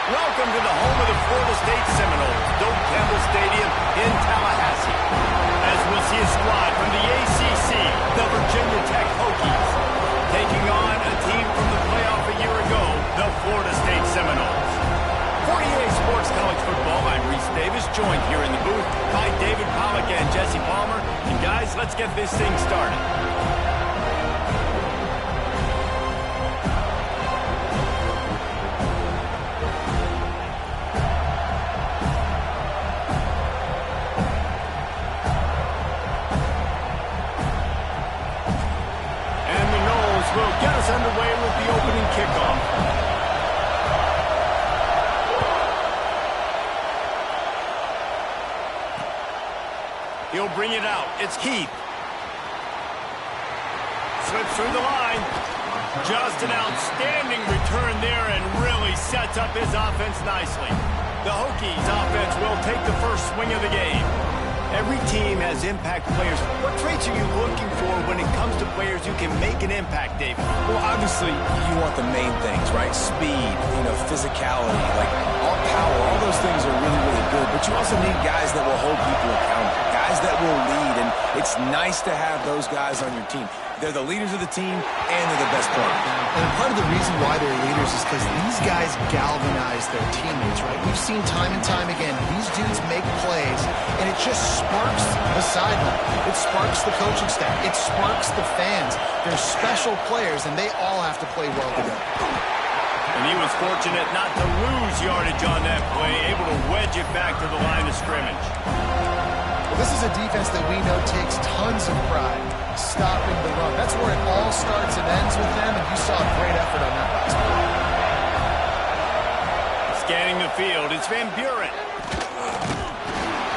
Welcome to the home of the Florida State Seminoles, Doak Campbell Stadium in Tallahassee. As we'll see a squad from the ACC, the Virginia Tech Hokies, taking on a team from the playoff a year ago, the Florida State Seminoles. For EA Sports College Football, I'm Reese Davis, joined here in the booth by David Pollack and Jesse Palmer. And guys, let's get this thing started. Will get us underway with the opening kickoff. He'll bring it out. It's Keith. Slips through the line. Just an outstanding return there and really sets up his offense nicely. The Hokies offense will take the first swing of the game. Every team has impact players. What traits are you looking for when it comes to players who can make an impact, David? Well, obviously, you want the main things, right? Speed, physicality, like all power, all those things are really, really good. But you also need guys that will hold people accountable, guys that will lead, and it's nice to have those guys on your team. They're the leaders of the team, and they're the best players. And part of the reason why they're leaders is because these guys galvanize their teammates, right? We've seen time and time again, these dudes make plays, and it just sparks the sideline. It sparks the coaching staff. It sparks the fans. They're special players, and they all have to play well together. And he was fortunate not to lose yardage on that play, able to wedge it back to the line of scrimmage. Well, this is a defense that we know takes tons of pride stopping the run. That's where it all starts and ends with them, and you saw a great effort on that last play. Scanning the field, it's Van Buren.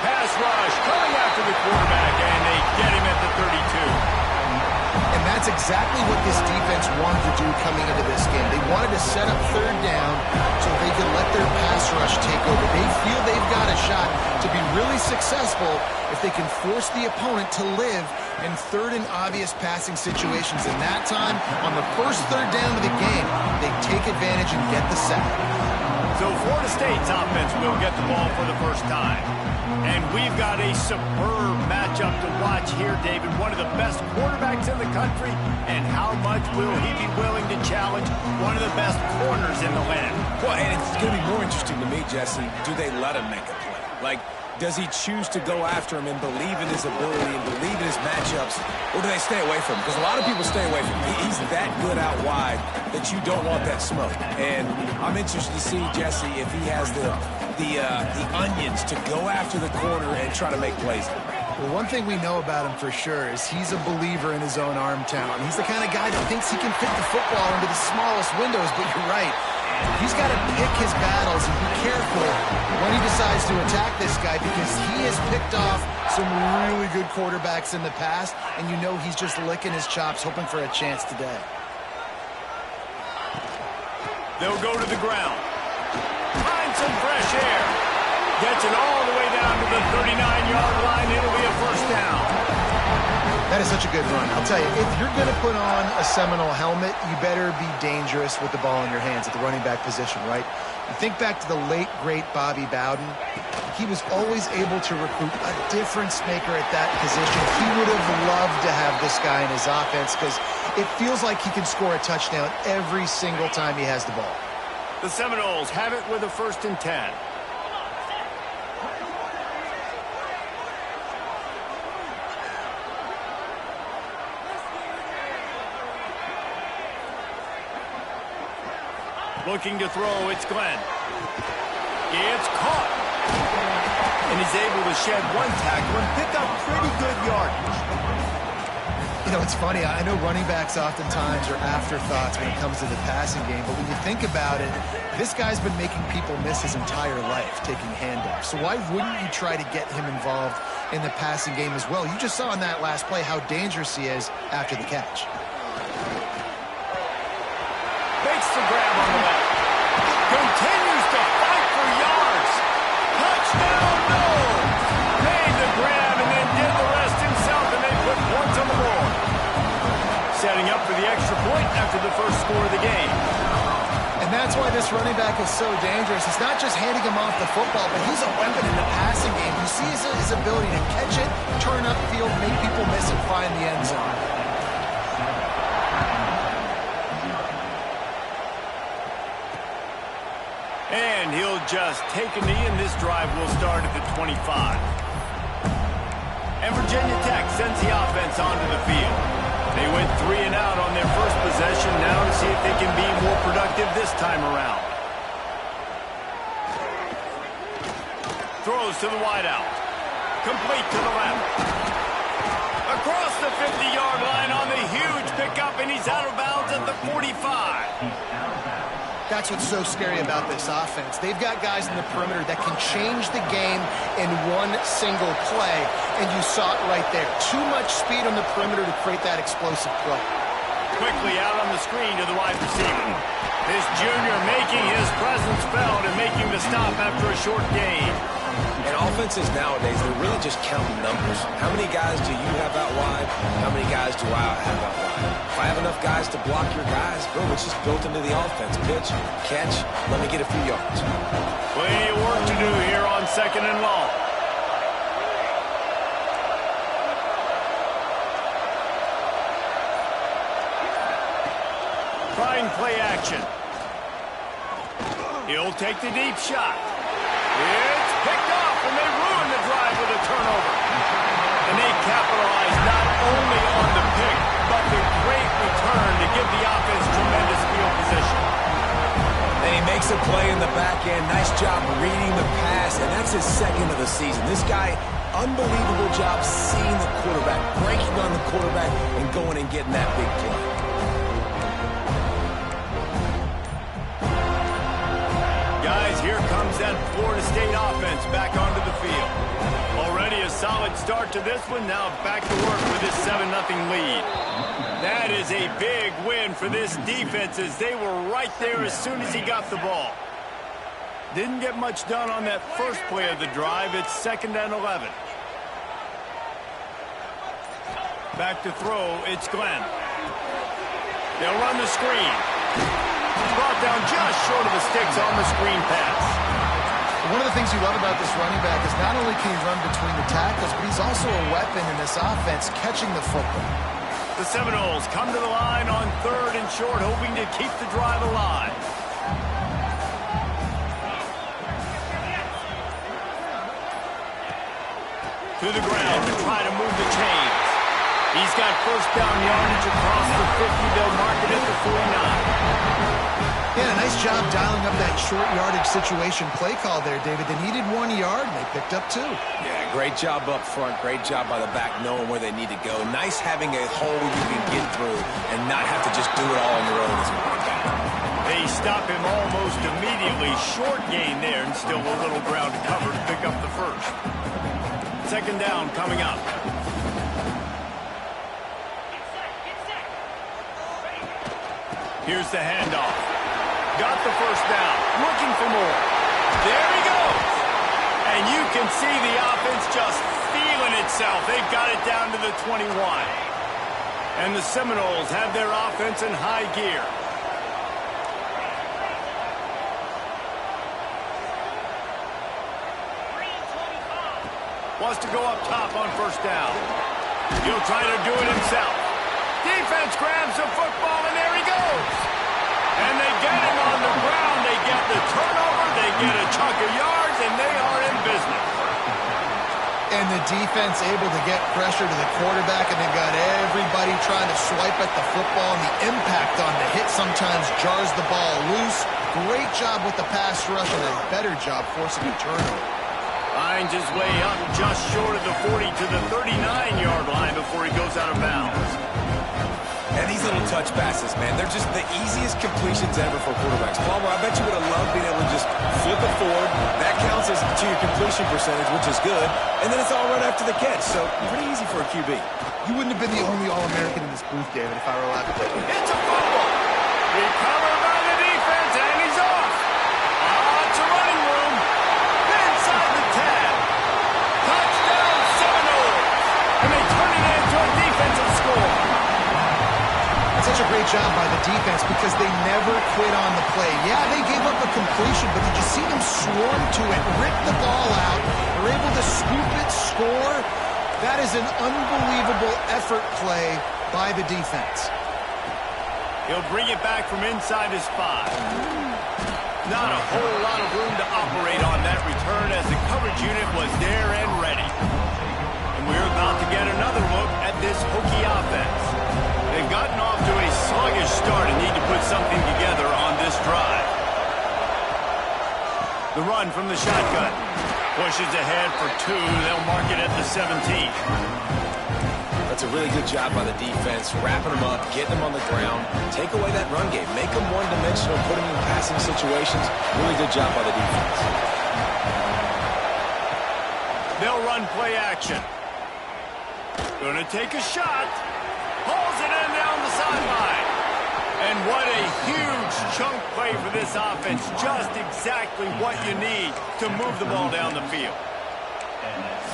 Pass rush, coming after the quarterback, and they get him at the 32. And that's exactly what this defense wanted to do coming into this game. They wanted to set up third down so they could let their pass rush take over. They feel they've got a shot to be really successful if they can force the opponent to live in third and obvious passing situations. And that time, on the first third down of the game, they take advantage and get the sack. So Florida State's offense will get the ball for the first time. And we've got a superb matchup to watch here, David. One of the best quarterbacks in the country. And how much will he be willing to challenge one of the best corners in the land? Well, and it's going to be more interesting to me, Jesse, do they let him make a play? Like, does he choose to go after him and believe in his ability and believe in his matchups, or do they stay away from him? Because a lot of people stay away from him. He's that good out wide that you don't want that smoke. And I'm interested to see, Jesse, if he has the onions to go after the corner and try to make plays. Well, one thing we know about him for sure is he's a believer in his own arm talent. He's the kind of guy that thinks he can fit the football into the smallest windows, but you're right. He's got to pick his battles and be careful when he decides to attack this guy, because he has picked off some really good quarterbacks in the past, and you know he's just licking his chops, hoping for a chance today. They'll go to the ground. Find some fresh air. Gets it all the way down to the 39-yard line. It'll be a first down. That is such a good run. I'll tell you, if you're going to put on a Seminole helmet, you better be dangerous with the ball in your hands at the running back position, right? You think back to the late, great Bobby Bowden. He was always able to recruit a difference maker at that position. He would have loved to have this guy in his offense because it feels like he can score a touchdown every single time he has the ball. The Seminoles have it with a 1st and 10. Looking to throw, it's Glenn. It's caught. And he's able to shed one tackle and pick up pretty good yardage. You know, it's funny. I know running backs oftentimes are afterthoughts when it comes to the passing game, but when you think about it, this guy's been making people miss his entire life taking handoffs. So why wouldn't you try to get him involved in the passing game as well? You just saw in that last play how dangerous he is after the catch. Makes the grab on the left. Continues to fight for yards. Touchdown, no! Made the grab and then did the rest himself, and they put points on the board. Setting up for the extra point after the first score of the game. And And that's why this running back is so dangerous. It's not just handing him off the football, but he's a weapon in the passing game. You see his ability to catch it, turn upfield, make people miss, and find the end zone. And he'll just take a knee, and this drive will start at the 25. And Virginia Tech sends the offense onto the field. They went 3 and out on their first possession. Now to see if they can be more productive this time around. Throws to the wideout. Complete to the left. Across the 50-yard line on the huge pickup, and he's out of bounds at the 45. That's what's so scary about this offense. They've got guys in the perimeter that can change the game in one single play, and you saw it right there. Too much speed on the perimeter to create that explosive play. Quickly out on the screen to the wide receiver. This junior making his presence felt and making the stop after a short gain. And offenses nowadays, they're really just counting numbers. How many guys do you have out wide? How many guys do I have out wide? If I have enough guys to block your guys, boom, it's just built into the offense. Pitch, catch, let me get a few yards. Plenty of work to do here on 2nd and long. Trying play action. He'll take the deep shot. It's picked off, and they ruin the drive with a turnover. And they capitalize not only on the pick, but the great return to give the offense tremendous field position. And he makes a play in the back end. Nice job reading the pass, and that's his 2nd of the season. This guy, unbelievable job seeing the quarterback, breaking on the quarterback, and going and getting that big play. Guys, here comes that Florida State offense back onto the field. Already a solid start to this one. Now back to work with this 7-0 lead. That is a big win for this defense, as they were right there as soon as he got the ball. Didn't get much done on that first play of the drive. It's 2nd and 11. Back to throw, it's Glenn. They'll run the screen. Brought down just short of the sticks on the screen pass. One of the things you love about this running back is not only can he run between the tackles, but he's also a weapon in this offense, catching the football. The Seminoles come to the line on 3rd and short, hoping to keep the drive alive. To the ground to try to move the chains. He's got first down yardage across the 50. They'll mark it at the 49. Yeah, nice job dialing up that short yardage situation play call there, David. They needed 1 yard, and they picked up 2. Yeah, great job up front. Great job by the back knowing where they need to go. Nice having a hole you can get through and not have to just do it all on your own as a running back. They stop him almost immediately. Short gain there, and still a little ground to cover to pick up the first. 2nd down coming up. Here's the handoff. Got the first down. Looking for more. There he goes. And you can see the offense just feeling itself. They've got it down to the 21. And the Seminoles have their offense in high gear. Wants to go up top on first down. He'll try to do it himself. Defense grabs the football, and there he goes. And they get him on the ground. They get the turnover. They get a chunk of yards, and they are in business. And the defense able to get pressure to the quarterback, and they've got everybody trying to swipe at the football, and the impact on the hit sometimes jars the ball loose. Great job with the pass rush, and a better job forcing a turnover. Finds his way up just short of the 40 to the 39-yard line before he goes out of bounds. And these little touch passes, man, they're just the easiest completions ever for quarterbacks. Palmer, I bet you would have loved being able to just flip it forward. That counts as to your completion percentage, which is good. And then it's all right after the catch, so pretty easy for a QB. You wouldn't have been the only All-American in this booth, David, if I were allowed to pick. It's a fumble. Recovered by the defense, and he's off. Lots of running room. Inside the 10. Touchdown Seminoles. And they turn it into a defensive score. Such a great job by the defense because they never quit on the play. Yeah, they gave up a completion, but did you see them swarm to it, rip the ball out, were able to scoop it, score? That is an unbelievable effort play by the defense. He'll bring it back from inside his 5. Not a whole lot of room to operate on that return as the coverage unit was there and ready. And we're about to get another look at this Hokie offense. They've gotten off to a sluggish start and need to put something together on this drive. The run from the shotgun. Pushes ahead for 2. They'll mark it at the 17. That's a really good job by the defense, wrapping them up, getting them on the ground, take away that run game, make them one-dimensional, put them in passing situations. Really good job by the defense. They'll run play action. Gonna take a shot. Pulls it in down the sideline. And what a huge chunk play for this offense. Just exactly what you need to move the ball down the field.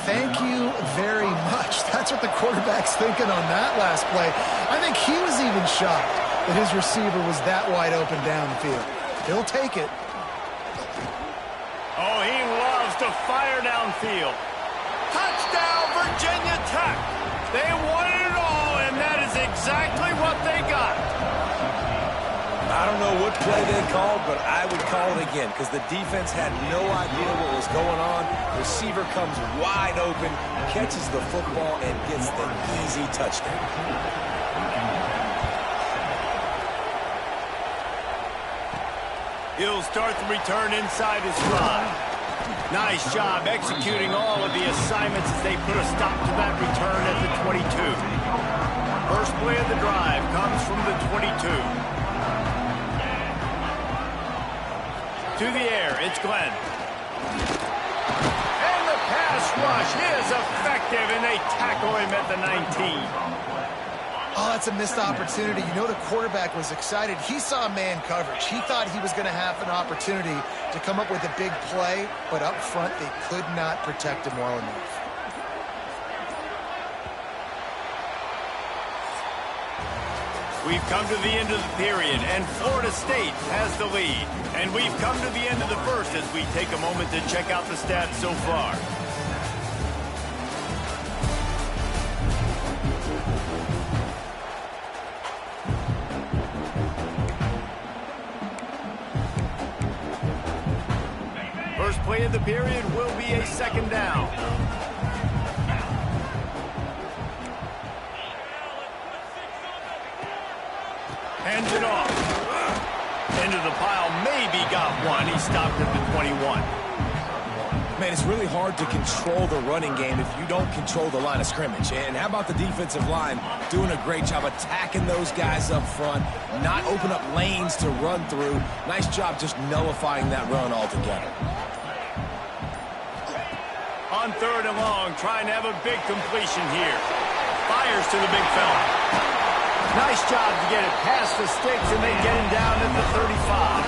Thank you very much. That's what the quarterback's thinking on that last play. I think he was even shocked that his receiver was that wide open downfield. He'll take it. Oh, he loves to fire downfield. Touchdown, Virginia Tech. They won it all, and that is exactly what they got. I don't know what play they called, but I would call it again because the defense had no idea what was going on. Receiver comes wide open, catches the football, and gets the easy touchdown. He'll start the return inside his 5. Nice job executing all of the assignments as they put a stop to that return at the 22. First play of the drive comes from the 22. To the air, it's Glenn. And the pass rush is effective, and they tackle him at the 19. Oh, that's a missed opportunity. You know the quarterback was excited. He saw man coverage. He thought he was going to have an opportunity to come up with a big play, but up front they could not protect him well enough. We've come to the end of the period, and Florida State has the lead. And we've come to the end of the first as we take a moment to check out the stats so far. First play of the period will be a second down. Hands it off. Into the pile, maybe got one. He stopped at the 21. Man, it's really hard to control the running game if you don't control the line of scrimmage. And how about the defensive line doing a great job attacking those guys up front, not open up lanes to run through. Nice job just nullifying that run altogether. On 3rd and long, trying to have a big completion here. Fires to the big fella. Nice job to get it past the sticks, and they get him down at the 35.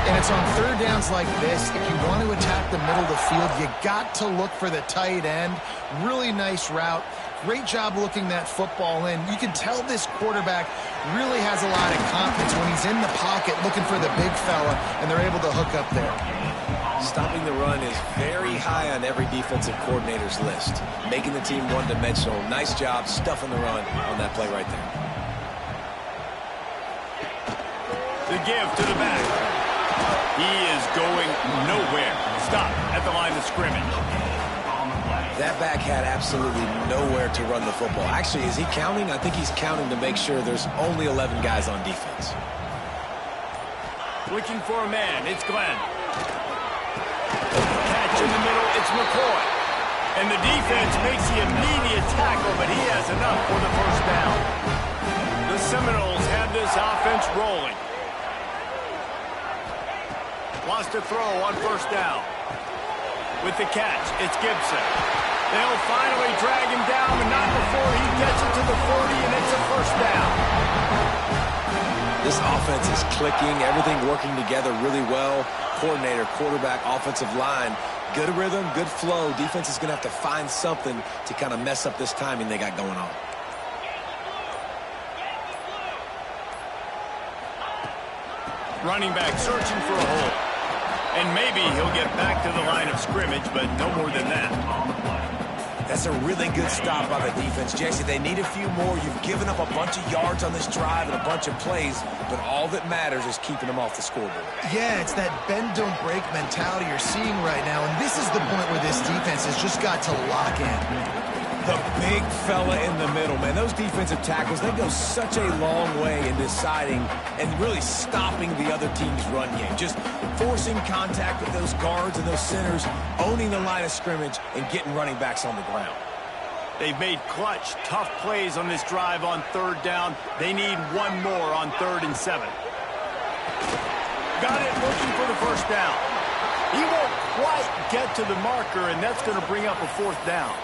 And it's on 3rd downs like this. If you want to attack the middle of the field, you got to look for the tight end. Really nice route. Great job looking that football in. You can tell this quarterback really has a lot of confidence when he's in the pocket looking for the big fella, and they're able to hook up there. Stopping the run is very high on every defensive coordinator's list. Making the team one-dimensional. Nice job stuffing the run on that play right there. The give to the back. He is going nowhere. Stop at the line of scrimmage. That back had absolutely nowhere to run the football. Actually, is he counting? I think he's counting to make sure there's only 11 guys on defense. Looking for a man. It's Glenn. Catch in the middle. It's McCoy. And the defense makes the immediate tackle, but he has enough for the first down. The Seminoles have this offense rolling. Lost a throw on 1st down. With the catch, it's Gibson. They'll finally drag him down, but not before he gets it to the 40, and it's a 1st down. This offense is clicking, everything working together really well. Coordinator, quarterback, offensive line, good rhythm, good flow. Defense is going to have to find something to kind of mess up this timing they got going on. Running back searching for a hole. And maybe he'll get back to the line of scrimmage, but no more than that. That's a really good stop by the defense, Jesse. They need a few more. You've given up a bunch of yards on this drive and a bunch of plays, but all that matters is keeping them off the scoreboard. Yeah, it's that bend, don't break mentality you're seeing right now, and this is the point where this defense has just got to lock in. The big fella in the middle, man. Those defensive tackles, they go such a long way in deciding and really stopping the other team's run game. Just forcing contact with those guards and those centers, owning the line of scrimmage, and getting running backs on the ground. They've made clutch, tough plays on this drive on third down. They need one more on 3rd and 7. Got it, looking for the first down. He won't quite get to the marker, and that's going to bring up a 4th down.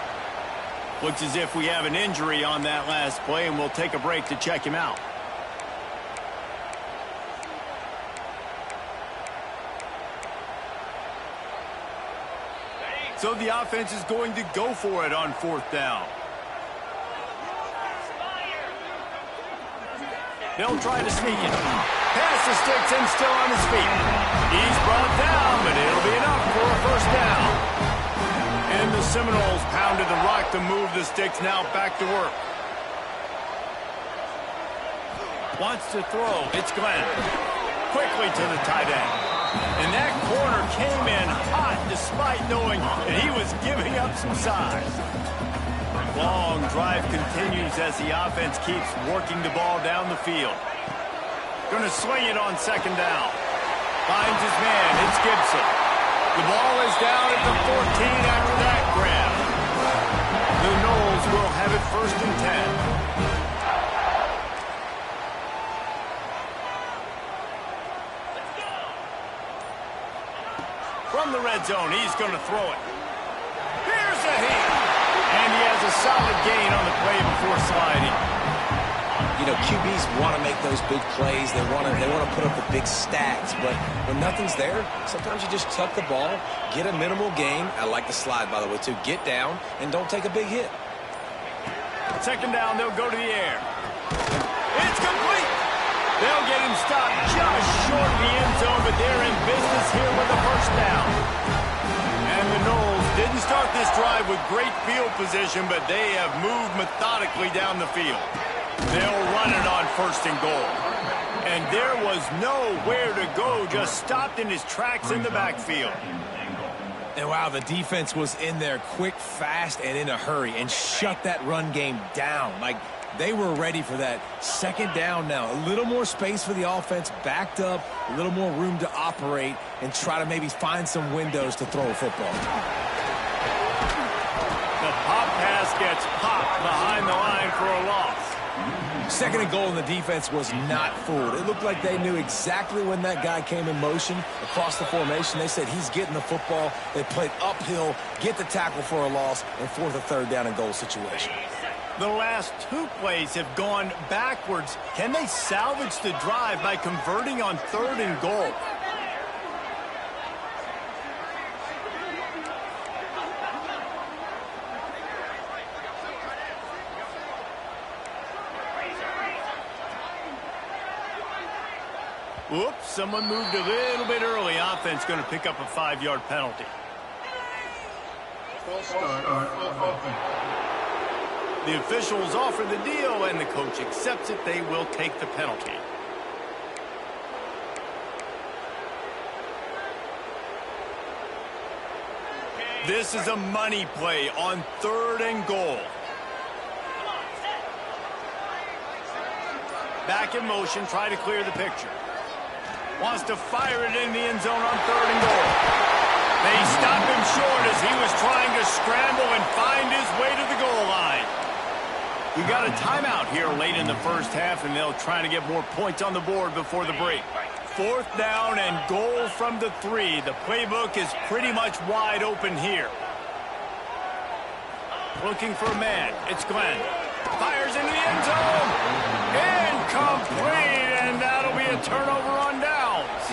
Looks as if we have an injury on that last play, and we'll take a break to check him out. So the offense is going to go for it on 4th down. They'll try to sneak it. Pass the sticks and still on his feet. He's brought down, but it'll be enough for a 1st down. And the Seminoles pounded the rock to move the sticks. Now back to work. Wants to throw. It's Glenn. Quickly to the tight end. And that corner came in hot despite knowing that he was giving up some size. Long drive continues as the offense keeps working the ball down the field. Going to swing it on 2nd down. Finds his man. It's Gibson. The ball is down at the 14 after that grab. The Noles will have it 1st and 10. From the red zone, he's going to throw it. Here's a hit. And he has a solid gain on the play before sliding. You know, QBs want to make those big plays. They want to put up the big stats. But when nothing's there, sometimes you just tuck the ball, get a minimal gain. I like the slide, by the way, too. Get down and don't take a big hit. 2nd down, they'll go to the air. It's complete. They'll get him stopped just short of the end zone, but they're in business here with a 1st down. And the Noles didn't start this drive with great field position, but they have moved methodically down the field. They'll run it on 1st and goal. And there was nowhere to go, just stopped in his tracks in the backfield. And wow, the defense was in there quick, fast, and in a hurry and shut that run game down. Like, they were ready for that. 2nd down now. A little more space for the offense, backed up, a little more room to operate and try to maybe find some windows to throw a football. The pop pass gets popped behind the line for a loss. 2nd and goal, and the defense was not fooled. It looked like they knew exactly when that guy came in motion across the formation. They said he's getting the football. They played uphill, get the tackle for a loss, and force a 3rd down and goal situation. The last 2 plays have gone backwards. Can they salvage the drive by converting on 3rd and goal? Whoops, someone moved a little bit early. Offense going to pick up a 5-yard penalty. The officials offer the deal, and the coach accepts it. They will take the penalty. This is a money play on 3rd and goal. Back in motion, try to clear the picture. Wants to fire it in the end zone on 3rd and goal. They stop him short as he was trying to scramble and find his way to the goal line. We got a timeout here late in the 1st half, and they'll try to get more points on the board before the break. 4th down and goal from the 3. The playbook is pretty much wide open here. Looking for a man. It's Glenn. Fires into the end zone. Incomplete, and that'll be a turnover on downs.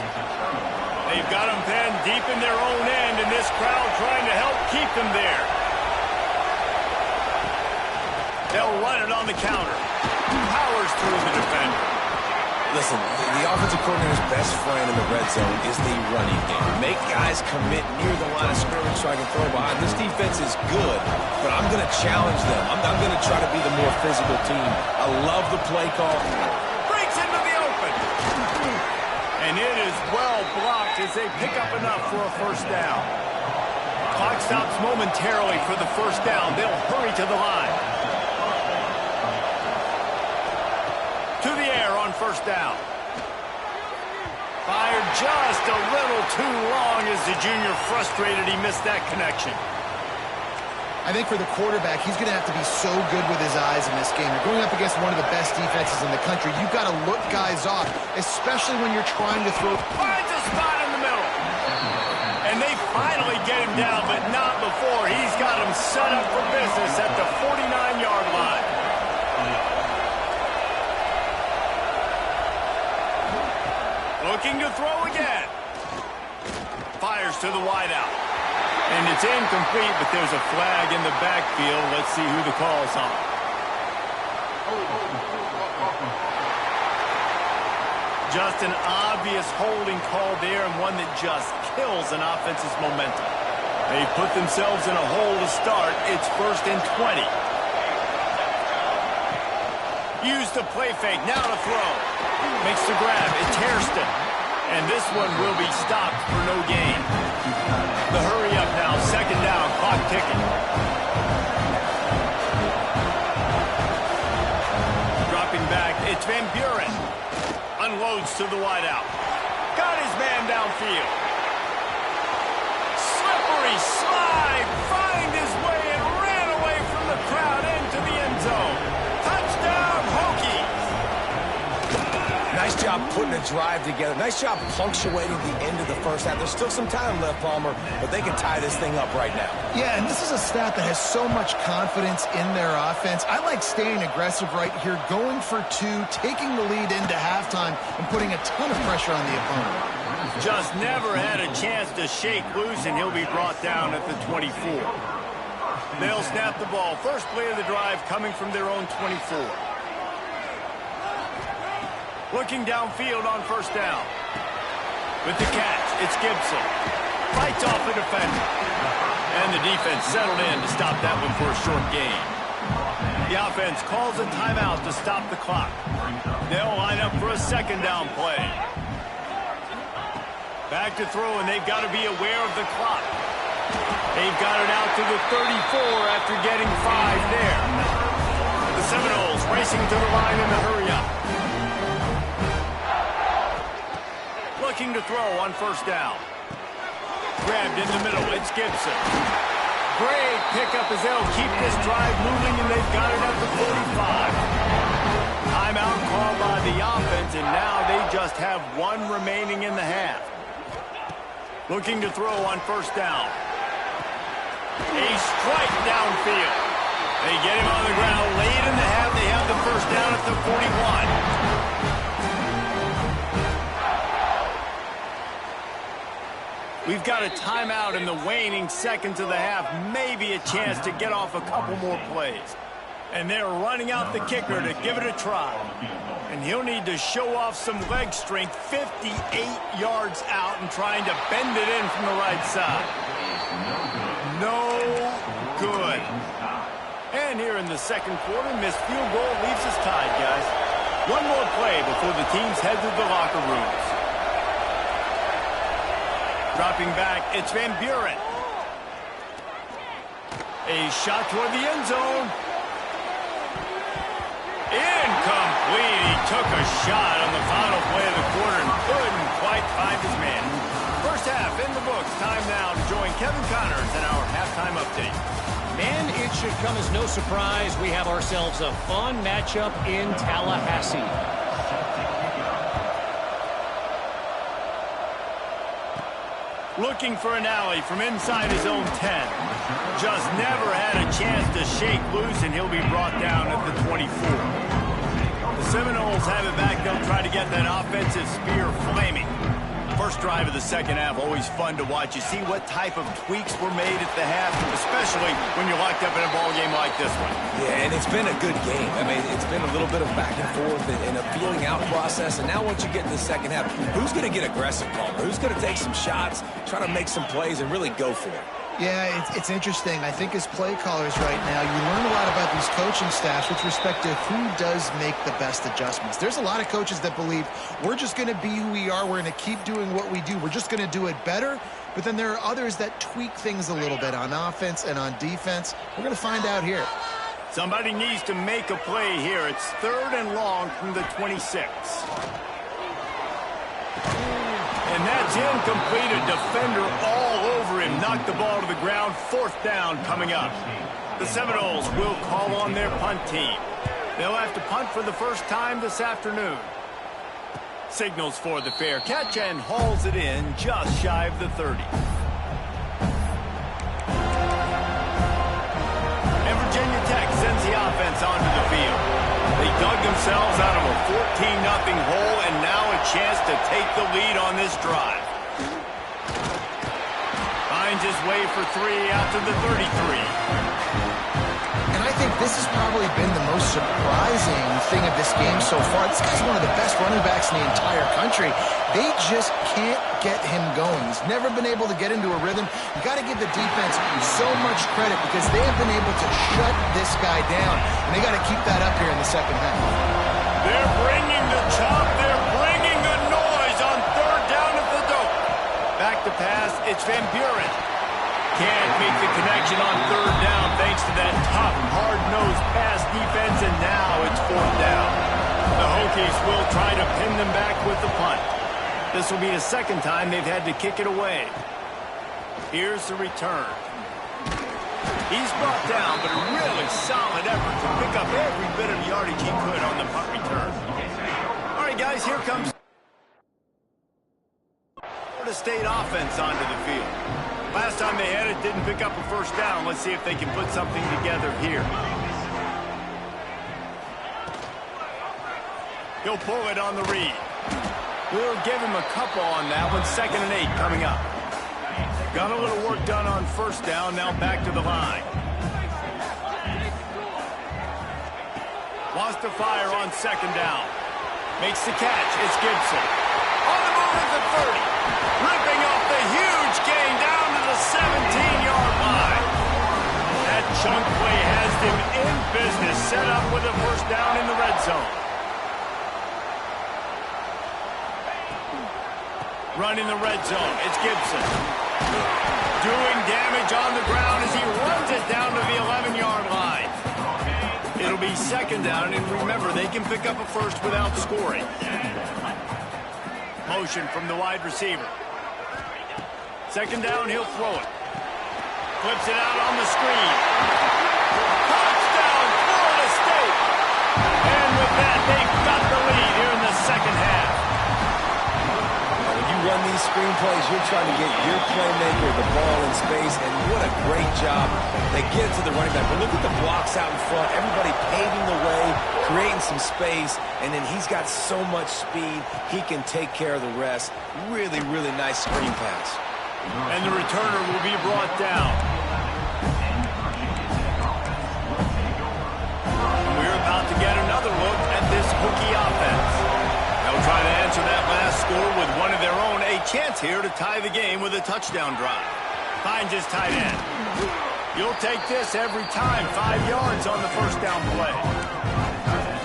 They've got them pinned deep in their own end, and this crowd trying to help keep them there. They'll run it on the counter. Powers through the defender. Listen, the offensive coordinator's best friend in the red zone is the running game. Make guys commit near the line of scrimmage so I can throw behind. This defense is good, but I'm going to challenge them. I'm going to try to be the more physical team. I love the play call. Breaks into the open. And it is well blocked as they pick up enough for a first down. Clock stops momentarily for the first down. They'll hurry to the line. To the air on first down. Fired just a little too long as the junior frustrated he missed that connection. I think for the quarterback, he's going to have to be so good with his eyes in this game. You're going up against one of the best defenses in the country. You've got to look guys off, especially when you're trying to throw. Finds a spot in the middle. And they finally get him down, but not before. He's got him set up for business at the 49-yard line. Looking to throw again. Fires to the wideout. And it's incomplete, but there's a flag in the backfield. Let's see who the call's on. Just an obvious holding call there, and one that just kills an offense's momentum. They put themselves in a hole to start. It's 1st and 20. Use the play fake. Now to throw. Makes the grab. It's Hairston. And this one will be stopped for no gain. The hurry up now. 2nd down. Clock ticking. Dropping back. It's Van Buren. Unloads to the wideout. Got his man downfield. Slippery slide. Find his way and ran away from the crowd into the end zone. Touchdown, Hokies. Nice job putting a drive together. Nice job punctuating the end of the first half. There's still some time left, Palmer, but they can tie this thing up right now. Yeah, and this is a staff that has so much confidence in their offense. I like staying aggressive right here, going for 2, taking the lead into halftime, and putting a ton of pressure on the opponent. Just never had a chance to shake loose, and he'll be brought down at the 24. They'll snap the ball. First play of the drive coming from their own 24. Looking downfield on first down. With the catch, it's Gibson. Fights off a defender. And the defense settled in to stop that one for a short gain. The offense calls a timeout to stop the clock. They'll line up for a 2nd down play. Back to throw, and they've got to be aware of the clock. They've got it out to the 34 after getting 5 there. The Seminoles racing to the line in the hurry-up. Looking to throw on first down. Grabbed in the middle. It's Gibson. Great pickup as they'll keep this drive moving, and they've got it at the 45. Timeout called by the offense, and now they just have 1 remaining in the half. Looking to throw on first down. A strike downfield. They get him on the ground late in the half. They have the first down at the 41. We've got a timeout in the waning seconds of the half. Maybe a chance to get off a couple more plays. And they're running out the kicker to give it a try. And he'll need to show off some leg strength 58 yards out and trying to bend it in from the right side. No good. And here in the 2nd quarter, missed field goal leaves us tied, guys. 1 more play before the teams head to the locker rooms. Dropping back, it's Van Buren. A shot toward the end zone. Incomplete. He took a shot on the final play of the quarter and couldn't quite find his man. First half in the books. Time now to join Kevin Connors in our halftime update. And it should come as no surprise. We have ourselves a fun matchup in Tallahassee. Looking for an alley from inside his own 10. Just never had a chance to shake loose, and he'll be brought down at the 24. The Seminoles have it back. They'll try to get that offensive spear flaming. First drive of the second half, always fun to watch. You see what type of tweaks were made at the half, especially when you're locked up in a ball game like this one. Yeah, and it's been a good game. I mean, it's been a little bit of back and forth and a feeling out process. And now once you get in the second half, who's going to get aggressive, Palmer? Who's going to take some shots, try to make some plays, and really go for it? Yeah, it's interesting. I think as play callers right now, you learn a lot about these coaching staffs with respect to who does make the best adjustments. There's a lot of coaches that believe we're just going to be who we are. We're going to keep doing what we do. We're just going to do it better. But then there are others that tweak things a little bit on offense and on defense. We're going to find out here. Somebody needs to make a play here. It's 3rd and long from the 26. And that's incomplete. A defender all over him. Knocked the ball to the ground. 4th down coming up. The Seminoles will call on their punt team. They'll have to punt for the first time this afternoon. Signals for the fair catch and hauls it in just shy of the 30. And Virginia Tech sends the offense onto the field. They dug themselves out of a 14-0 hole, and now a chance to take the lead on this drive. Finds his way for 3 out to the 33. And I think this has probably been the most surprising thing of this game so far. This guy's one of the best running backs in the entire country. They just can't get him going. He's never been able to get into a rhythm. You got to give the defense so much credit because they have been able to shut this guy down. And they got to keep that up here in the second half. They're bringing the chop. They're bringing the noise on 3rd down at the dope. Back to pass. It's Van Buren. Can't make the connection on 3rd down thanks to that tough, hard-nosed pass defense, and now it's 4th down. The Hokies will try to pin them back with the punt. This will be the second time they've had to kick it away. Here's the return. He's brought down, but a really solid effort to pick up every bit of yardage he could on the punt return. All right, guys, here comes Florida State offense onto the field. Last time they had it, didn't pick up a first down. Let's see if they can put something together here. He'll pull it on the read. We'll give him a couple on that one. 2nd and 8 coming up. Got a little work done on 1st down. Now back to the line. Wants to fire on 2nd down. Makes the catch. It's Gibson. On the move at the 30. Ripping off the huge gain down to the 17-yard line. That chunk play has them in business. Set up with a first down in the red zone. Running the red zone. It's Gibson. Doing damage on the ground as he runs it down to the 11-yard line. It'll be 2nd down, and remember, they can pick up a first without scoring. Motion from the wide receiver. 2nd down, he'll throw it. Flips it out on the screen. Touchdown, Florida State! And with that, they've got the lead here in the second half. When you run these screen plays, you're trying to get your playmaker the ball in space, and what a great job. They get it to the running back, but look at the blocks out in front. Everybody paving the way, creating some space, and then he's got so much speed, he can take care of the rest. Really, really nice screen pass. And the returner will be brought down. We're about to get another look at this Hokie offense. They'll try to answer that last score with one of their own. A chance here to tie the game with a touchdown drive. Finds his tight end. You'll take this every time. 5 yards on the first down play.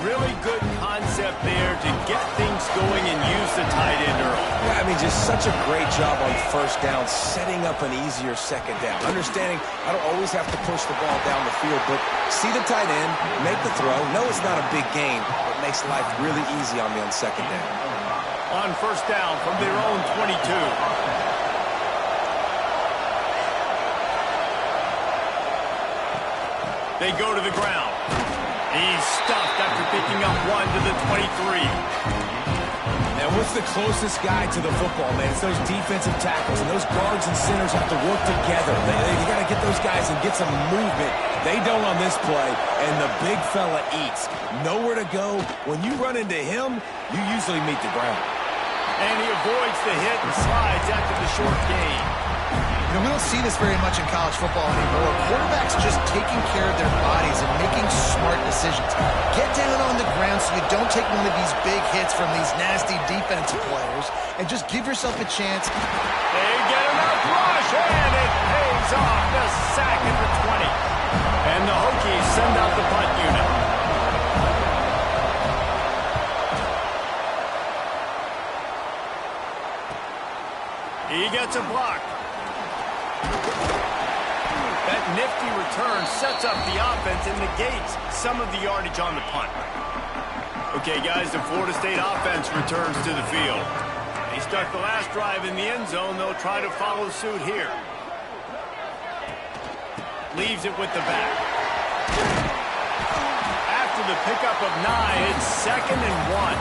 Really good concept there to get things going and use the tight end early. Yeah, I mean, just such a great job on 1st down, setting up an easier 2nd down. Understanding I don't always have to push the ball down the field, but see the tight end, make the throw. No, it's not a big gain, but makes life really easy on me on 2nd down. On 1st down from their own 22. They go to the ground. He's stuffed after picking up 1 to the 23. Now, what's the closest guy to the football, man? It's those defensive tackles, and those guards and centers have to work together. You got to get those guys and get some movement. They don't on this play, and the big fella eats. Nowhere to go. When you run into him, you usually meet the ground. And he avoids the hit and slides after the short gain. You know, we don't see this very much in college football anymore. Quarterbacks just taking care of their bodies and making smart decisions. Get down on the ground so you don't take one of these big hits from these nasty defensive players and just give yourself a chance. They get enough rush, and it pays off. The sack at the 20. And the Hokies send out the punt unit. He gets a block. That nifty return sets up the offense and negates some of the yardage on the punt. Okay, guys, the Florida State offense returns to the field. They start the last drive in the end zone. They'll try to follow suit here. Leaves it with the back. After the pickup of 9, it's 2nd and 1.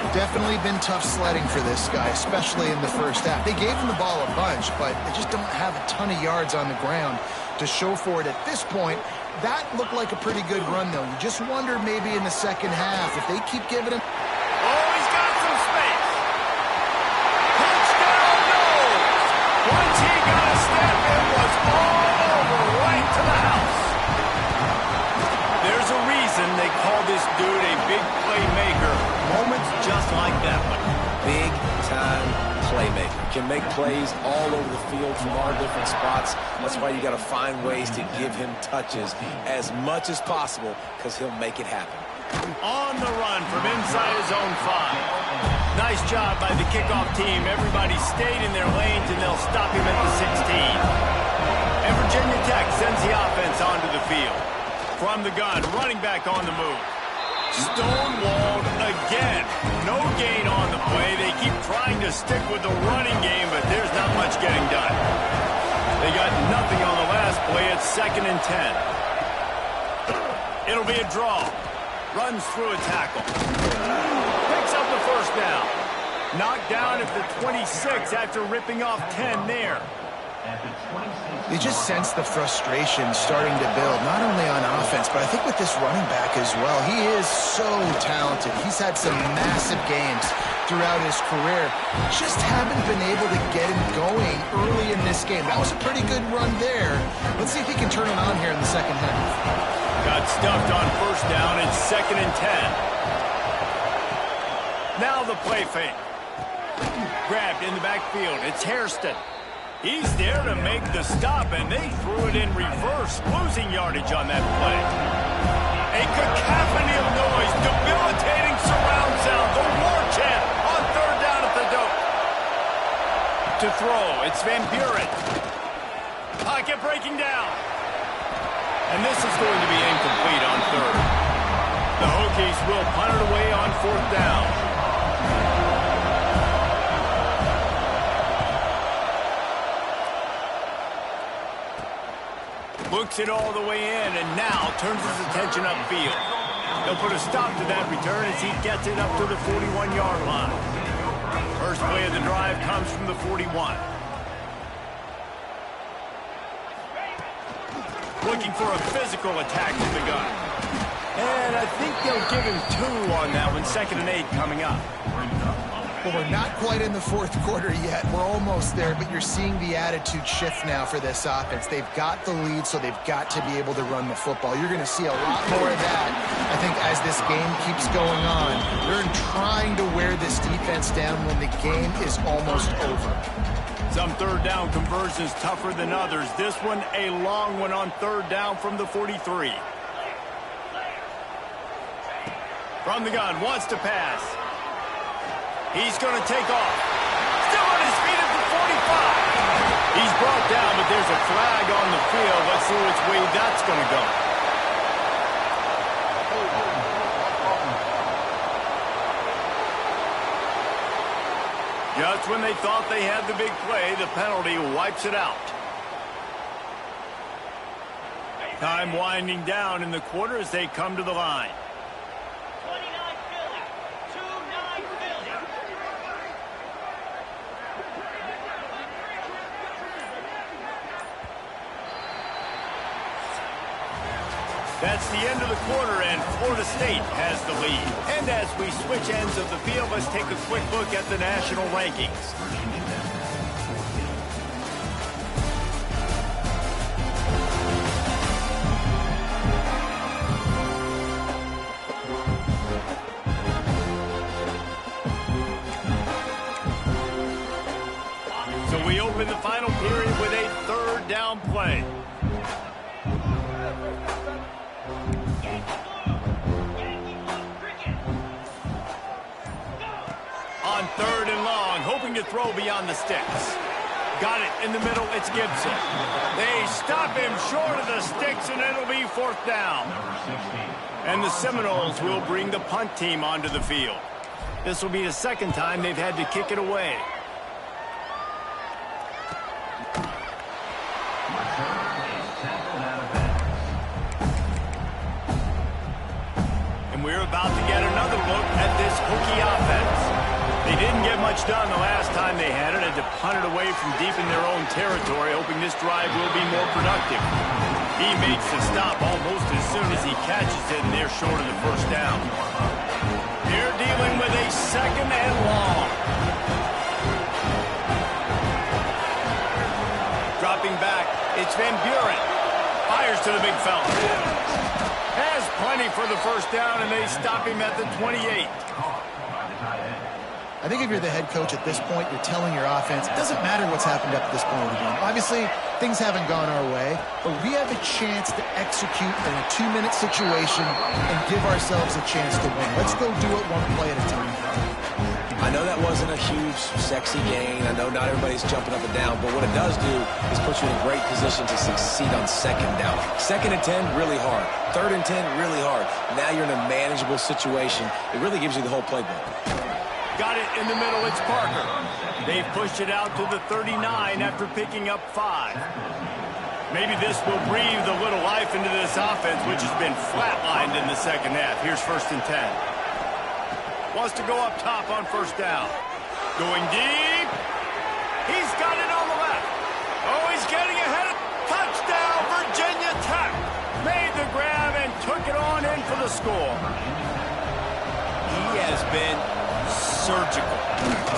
Definitely been tough sledding for this guy, especially in the first half. They gave him the ball a bunch, but they just don't have a ton of yards on the ground to show for it at this point. That looked like a pretty good run, though. You just wonder maybe in the second half if they keep giving him... Oh, he's got some space. Touchdown, no! Once he got a step, it was all over, right to the house. There's a reason they call this dude a big playmaker. Moments just like that one. Big-time playmaker. Can make plays all over the field from all different spots. That's why you got to find ways to give him touches as much as possible because he'll make it happen. On the run from inside his own 5. Nice job by the kickoff team. Everybody stayed in their lanes, and they'll stop him at the 16. And Virginia Tech sends the offense onto the field. From the gun, running back on the move. Stonewalled again. No gain on the play. They keep trying to stick with the running game, but there's not much getting done. They got nothing on the last play. It's 2nd and 10. It'll be a draw. Runs through a tackle. Picks up the first down. Knocked down at the 26 after ripping off 10 there. You just sense the frustration starting to build, not only on offense, but I think with this running back as well. He is so talented. He's had some massive games throughout his career. Just haven't been able to get him going early in this game. That was a pretty good run there. Let's see if he can turn it on here in the second half. Got stuffed on first down. It's 2nd and 10. Now the play fake. Grabbed in the backfield. It's Hairston. He's there to make the stop, and they threw it in reverse, losing yardage on that play. A cacophony of noise, debilitating surround sound, the war chant on 3rd down at the dope. To throw, it's Van Buren. Pocket breaking down. And this is going to be incomplete on 3rd. The Hokies will punt it away on 4th down. Looks it all the way in, and now turns his attention upfield. He'll put a stop to that return as he gets it up to the 41-yard line. First play of the drive comes from the 41. Looking for a physical attack to the gun. And I think they'll give him 2 on that one. 2nd and 8 coming up. Well, we're not quite in the 4th quarter yet. We're almost there, but you're seeing the attitude shift now for this offense. They've got the lead, so they've got to be able to run the football. You're going to see a lot more of that, I think, as this game keeps going on. They're trying to wear this defense down when the game is almost over. Some 3rd down conversions tougher than others. This one, a long one on 3rd down from the 43. From the gun, wants to pass. He's going to take off. Still on his feet at the 45. He's brought down, but there's a flag on the field. Let's see which way that's going to go. Just when they thought they had the big play, the penalty wipes it out. Time winding down in the quarter as they come to the line. That's the end of the quarter, and Florida State has the lead. And as we switch ends of the field, let's take a quick look at the national rankings. So we open the final period with a third down play. On third and long, hoping to throw beyond the sticks. Got it in the middle, it's Gibson. They stop him short of the sticks, and it'll be fourth down. And the Seminoles will bring the punt team onto the field. This will be the second time they've had to kick it away. And we're about to get another look at this Hokie offense. They didn't get much done the last time they had it, had to punt it away from deep in their own territory, hoping this drive will be more productive. He makes the stop almost as soon as he catches it, and they're short of the first down. They're dealing with a second and long. Dropping back, it's Van Buren. Fires to the big fella. Has plenty for the first down, and they stop him at the 28. I think if you're the head coach at this point, you're telling your offense, it doesn't matter what's happened up to this point in the game. Obviously, things haven't gone our way, but we have a chance to execute in a 2-minute situation and give ourselves a chance to win. Let's go do it one play at a time. I know that wasn't a huge, sexy gain. I know not everybody's jumping up and down, but what it does do is put you in a great position to succeed on second down. Second and 10, really hard. Third and 10, really hard. Now you're in a manageable situation. It really gives you the whole playbook. Got it in the middle, it's Parker. They've pushed it out to the 39 after picking up 5. Maybe this will breathe a little life into this offense, which has been flatlined in the second half. Here's first and 10. Wants to go up top on first down. Going deep. He's got it on the left. Oh, he's getting ahead. Touchdown, Virginia Tech. Made the grab and took it on in for the score. He has been surgical,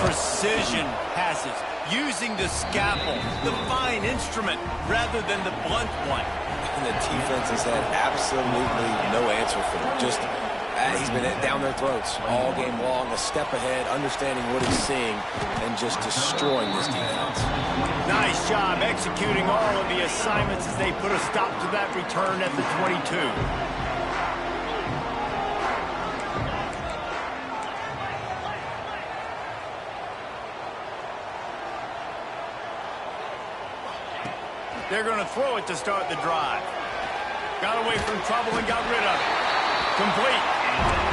precision passes, using the scalpel, the fine instrument, rather than the blunt one. And the defense has had absolutely no answer for him. Just, he's been down their throats all game long, a step ahead, understanding what he's seeing, and just destroying this defense. Nice job executing all of the assignments as they put a stop to that return at the 22. They're going to throw it to start the drive. Got away from trouble and got rid of it. Complete.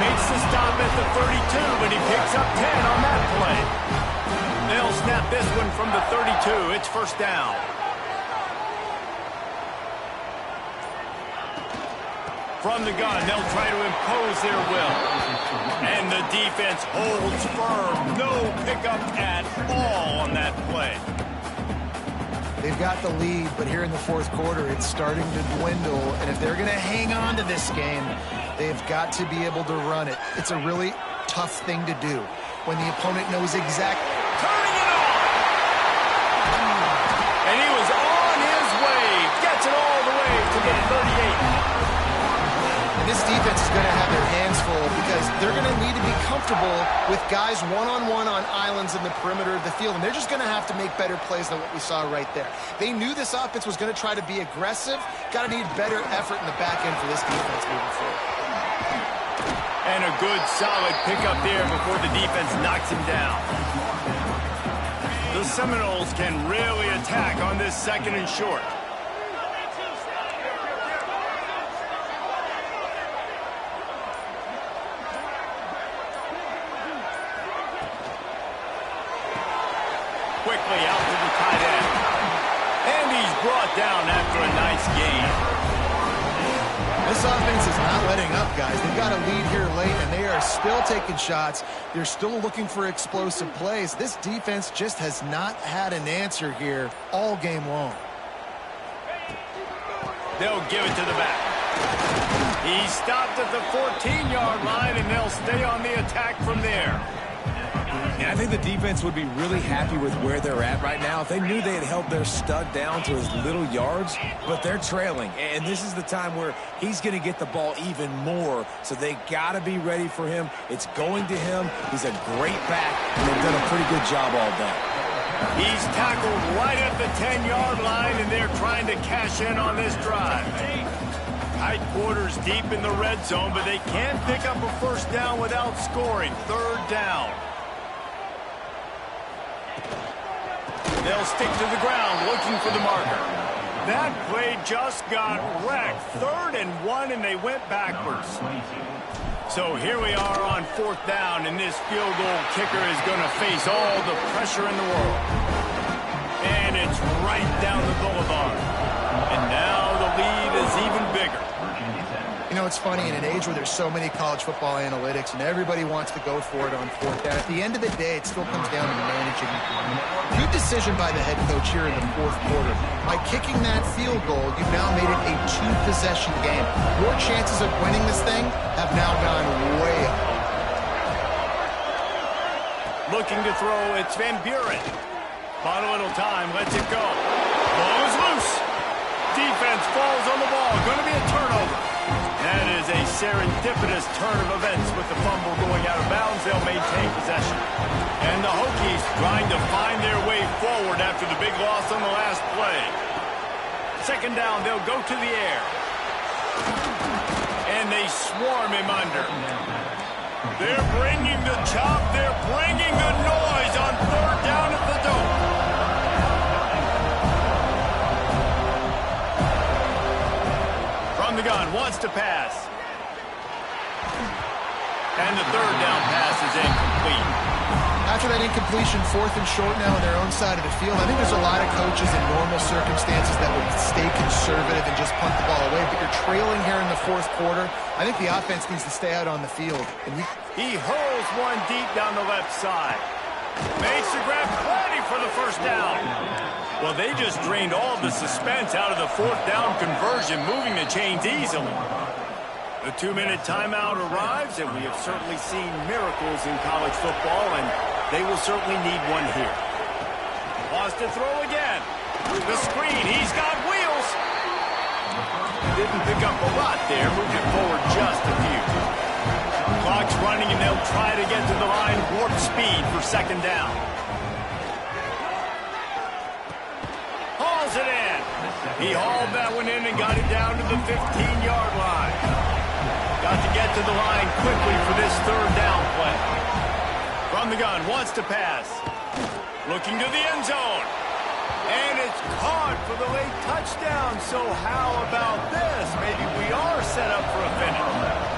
Makes the stop at the 32, but he picks up 10 on that play. They'll snap this one from the 32. It's first down. From the gun, they'll try to impose their will. And the defense holds firm. No pickup at all on that play. They've got the lead, but here in the fourth quarter, it's starting to dwindle. And if they're going to hang on to this game, they've got to be able to run it. It's a really tough thing to do when the opponent knows exactly. Turning it on! And he was on his way. Gets it all the way to the 38. And this defense is going to have their hands full because they're going to need to be comfortable with guys one-on-one on islands in the perimeter of the field, and they're just going to have to make better plays than what we saw right there. They knew this offense was going to try to be aggressive. Got to need better effort in the back end for this defense moving forward. And a good, solid pickup there before the defense knocks him down. The Seminoles can really attack on this second and short. Quickly out to the tight end. And he's brought down after a nice gain. This offense is not letting up, guys. They've got a lead here late, and they are still taking shots. They're still looking for explosive plays. This defense just has not had an answer here all game long. They'll give it to the back. He stopped at the 14-yard line, and they'll stay on the attack from there. And I think the defense would be really happy with where they're at right now. If they knew they had held their stud down to as little yards, but they're trailing. And this is the time where he's going to get the ball even more. So they got to be ready for him. It's going to him. He's a great back, and they've done a pretty good job all day. He's tackled right at the 10-yard line, and they're trying to cash in on this drive. Tight quarters deep in the red zone, but they can't pick up a first down without scoring. Third down. They'll stick to the ground looking for the marker. That play just got wrecked. 3rd and 1, and they went backwards. So here we are on 4th down, and this field goal kicker is going to face all the pressure in the world. And it's right down the boulevard. And now the lead is even bigger. You know, it's funny, in an age where there's so many college football analytics and everybody wants to go for it on 4th down, at the end of the day, it still comes down to managing. Good decision by the head coach here in the 4th quarter. By kicking that field goal, you've now made it a 2-possession game. Your chances of winning this thing have now gone way up. Looking to throw, it's Van Buren. Bought a little time, lets it go. Ball is loose. Defense falls on the ball. Going to be a turnover. That is a serendipitous turn of events with the fumble going out of bounds. They'll maintain possession. And the Hokies trying to find their way forward after the big loss on the last play. 2nd down, they'll go to the air. And they swarm him under. They're bringing the chop. They're bringing the noise on 3rd down at the Dome. From the gun, wants to pass. And the 3rd down pass is incomplete. After that incompletion, 4th and short now on their own side of the field, I think there's a lot of coaches in normal circumstances that would stay conservative and just punt the ball away. But you're trailing here in the 4th quarter. I think the offense needs to stay out on the field. And he hurls one deep down the left side. Makes the grab, plenty for the 1st down. Well, they just drained all the suspense out of the 4th down conversion, moving the chains easily. The 2-minute timeout arrives, and we have certainly seen miracles in college football, and they will certainly need one here. Wants to throw again. The screen, he's got wheels. Didn't pick up a lot there, moved it forward just a few. Clock's running, and they'll try to get to the line, warp speed for 2nd down. Hauls it in. He hauled that one in and got it down to the 15-yard line. Got to get to the line quickly for this 3rd down play. From the gun, wants to pass. Looking to the end zone. And it's caught for the late touchdown. So how about this? Maybe we are set up for a finish.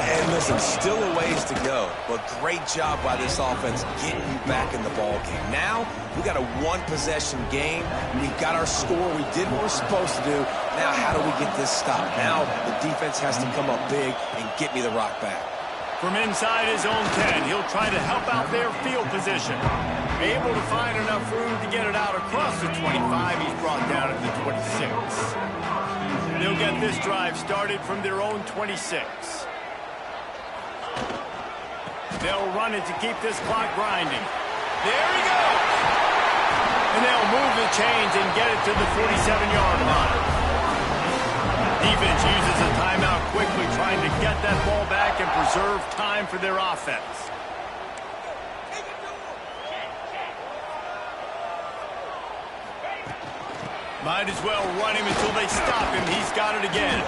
And listen, still a ways to go, but great job by this offense getting you back in the ball game. Now, we got a 1-possession game. We've got our score. We did what we're supposed to do. Now, how do we get this stopped? Now, the defense has to come up big and get me the rock back. From inside his own 10, he'll try to help out their field position. Able to find enough room to get it out across the 25. He's brought down at the 26. They'll get this drive started from their own 26. They'll run it to keep this clock grinding. There he goes! And they'll move the chains and get it to the 47-yard line. Defense uses a timeout quickly, trying to get that ball back and preserve time for their offense. Might as well run him until they stop him. He's got it again.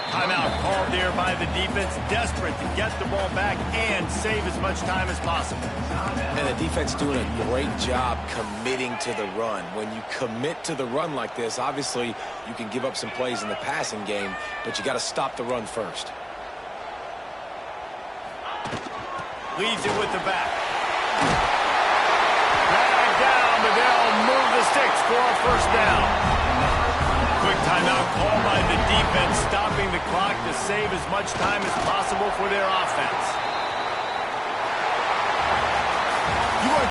Timeout called there by the defense, desperate to get the ball back and save as much time as possible. And the defense doing a great job committing to the run. When you commit to the run like this, obviously you can give up some plays in the passing game, but you got to stop the run first. Leads it with the back. Dragged down, but they'll move the sticks for a 1st down. Quick timeout called by the defense, stopping the clock to save as much time as possible for their offense.